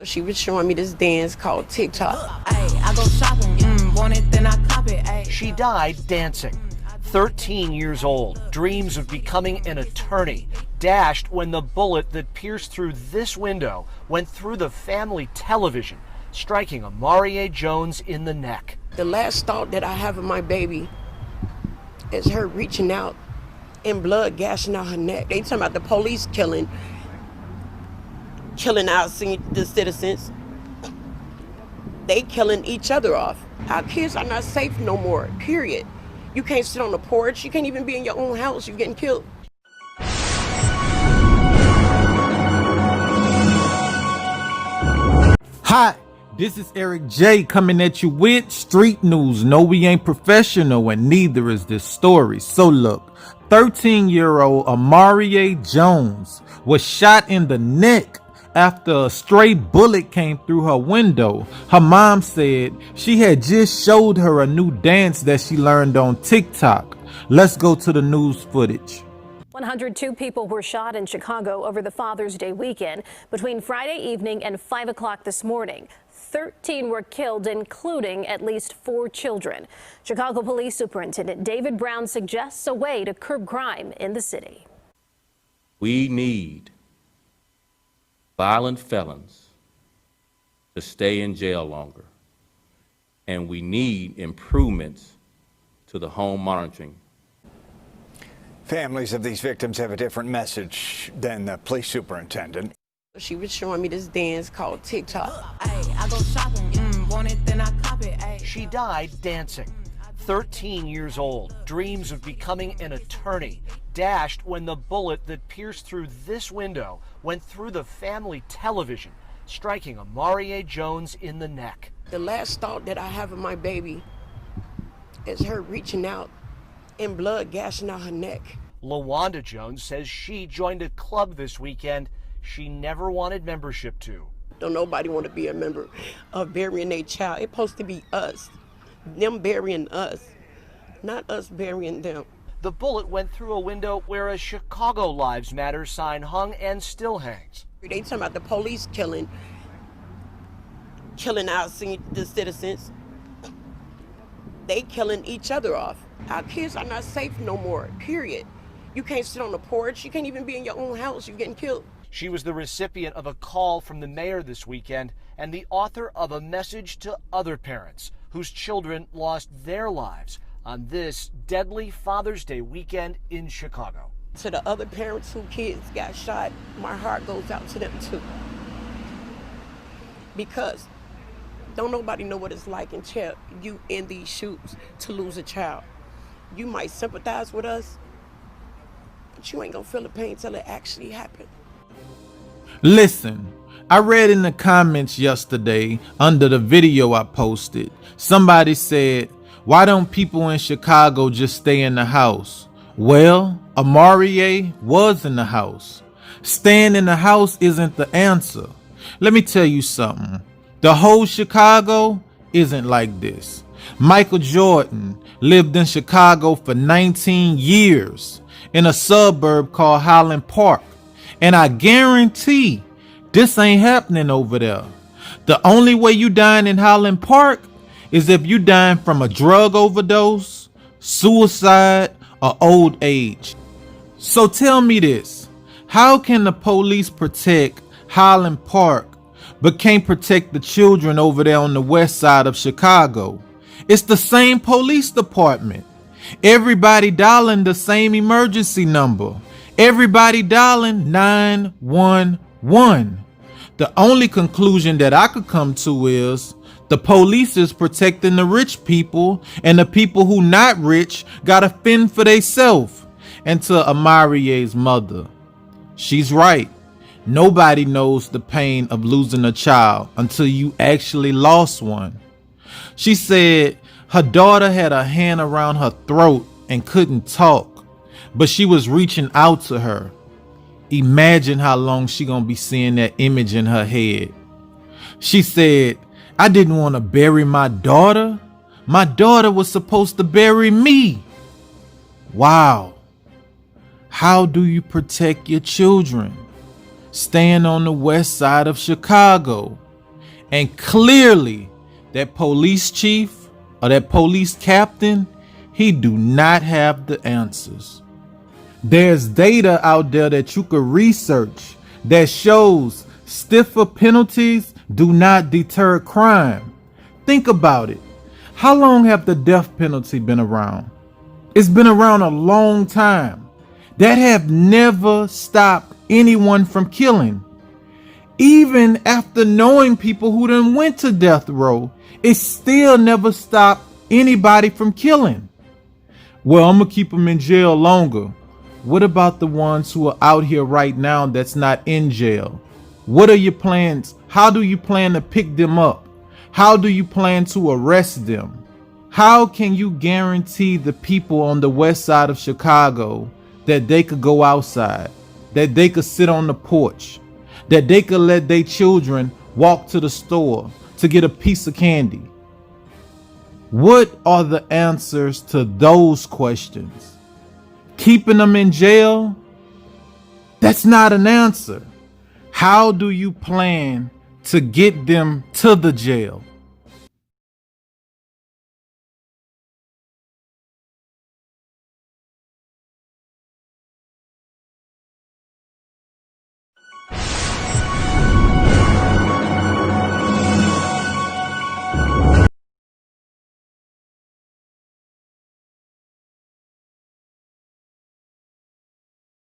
She was showing me this dance called TikTok. I go shopping, want it, then I cop it. She died dancing. 13 years old, dreams of becoming an attorney, dashed when the bullet that pierced through this window went through the family television, striking Amaria Jones in the neck. The last thought that I have of my baby is her reaching out and blood gashing out her neck. They talking about the police killing our the citizens. They killing each other off. Our kids are not safe no more, period. You can't sit on the porch. You can't even be in your own house. You're getting killed. Hi, this is Eric J coming at you with street news. No, we ain't professional and neither is this story. So look, 13-year-old Amaria Jones was shot in the neck after a stray bullet came through her window. Her mom said she had just showed her a new dance that she learned on TikTok. Let's go to the news footage. 102 people were shot in Chicago over the Father's Day weekend between Friday evening and 5 o'clock this morning. 13 were killed, including at least 4 children. Chicago Police Superintendent David Brown suggests a way to curb crime in the city. We need violent felons to stay in jail longer, and we need improvements to the home monitoring. Families of these victims have a different message than the police superintendent. She was showing me this dance called TikTok. I go shopping, want it, then I cop it. She died dancing. 13 years old, dreams of becoming an attorney, dashed when the bullet that pierced through this window went through the family television, striking Amaria Jones in the neck. The last thought that I have of my baby is her reaching out and blood gashing out her neck. LaWanda Jones says she joined a club this weekend she never wanted membership to. Don't nobody want to be a member of burying their child. It's supposed to be us, them burying us, not us burying them. The bullet went through a window where a Chicago Lives Matter sign hung and still hangs. They talking about the police killing the citizens. They killing each other off. Our kids are not safe no more, period. You can't sit on the porch. You can't even be in your own house. You're getting killed. She was the recipient of a call from the mayor this weekend and the author of a message to other parents whose children lost their lives on this deadly Father's Day weekend in Chicago. To the other parents whose kids got shot, my heart goes out to them too. Because don't nobody know what it's like until you in these shoes to lose a child. You might sympathize with us, but you ain't gonna feel the pain till it actually happened. Listen, I read in the comments yesterday under the video I posted, somebody said, why don't people in Chicago just stay in the house? Well, Amaria was in the house. Staying in the house isn't the answer. Let me tell you something. The whole Chicago isn't like this. Michael Jordan lived in Chicago for 19 years in a suburb called Highland Park. And I guarantee this ain't happening over there. The only way you dying in Highland Park is if you dying from a drug overdose, suicide, or old age. So tell me this, how can the police protect Highland Park but can't protect the children over there on the west side of Chicago? It's the same police department. Everybody dialing the same emergency number. Everybody dialing 911. The only conclusion that I could come to is the police is protecting the rich people, and the people who not rich gotta fend for theyself. And to Amaria's mother, she's right. Nobody knows the pain of losing a child until you actually lost one. She said her daughter had a hand around her throat and couldn't talk, but she was reaching out to her. Imagine how long she gonna be seeing that image in her head. She said, I didn't want to bury my daughter. My daughter was supposed to bury me. Wow. How do you protect your children? Staying on the west side of Chicago. And clearly that police chief or that police captain, he do not have the answers. There's data out there that you could research that shows stiffer penalties do not deter crime. Think about it. How long have the death penalty been around? It's been around a long time. That have never stopped anyone from killing. Even after knowing people who done went to death row, it still never stopped anybody from killing. Well, I'm gonna keep them in jail longer. What about the ones who are out here right now that's not in jail? What are your plans? How do you plan to pick them up? How do you plan to arrest them? How can you guarantee the people on the west side of Chicago that they could go outside, that they could sit on the porch, that they could let their children walk to the store to get a piece of candy? What are the answers to those questions? Keeping them in jail? That's not an answer. How do you plan to get them to the jail?